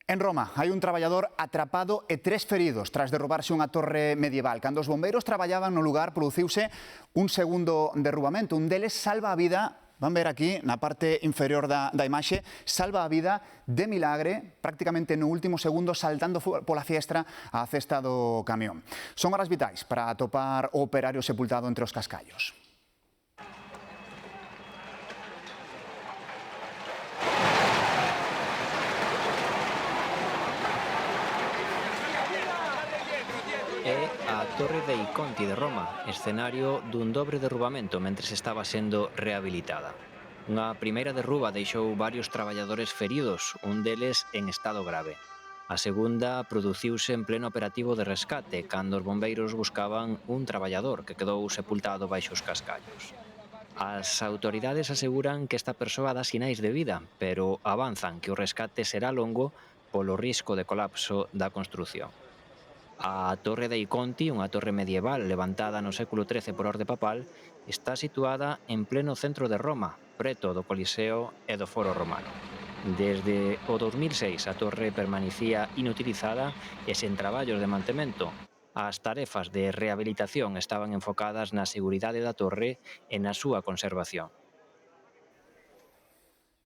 En Roma hai un traballador atrapado e 3 feridos tras derrubarse unha torre medieval. Cando os bombeiros traballaban no lugar, produciuse un segundo derrubamento. Un deles salva a vida, van ver aquí na parte inferior da imaxe, salva a vida de milagre, prácticamente no último segundo, saltando pola fiestra á cesta do camión. Son horas vitais para atopar o operario sepultado entre os cascallos. É a Torre dei Conti de Roma, escenario dun dobre derrubamento mentres estaba sendo rehabilitada. Unha primeira derruba deixou varios traballadores feridos, un deles en estado grave. A segunda produciuse en pleno operativo de rescate, cando os bombeiros buscaban un traballador que quedou sepultado baixo os cascallos. As autoridades aseguran que esta persoa dá sinais de vida, pero avanzan que o rescate será longo polo risco de colapso da construción. A Torre dei Conti, unha torre medieval levantada no século XIII por orde papal, está situada en pleno centro de Roma, preto do Coliseo e do Foro Romano. Desde o 2006 a torre permanecía inutilizada e sen traballos de mantemento. As tarefas de rehabilitación estaban enfocadas na seguridade da torre e na súa conservación.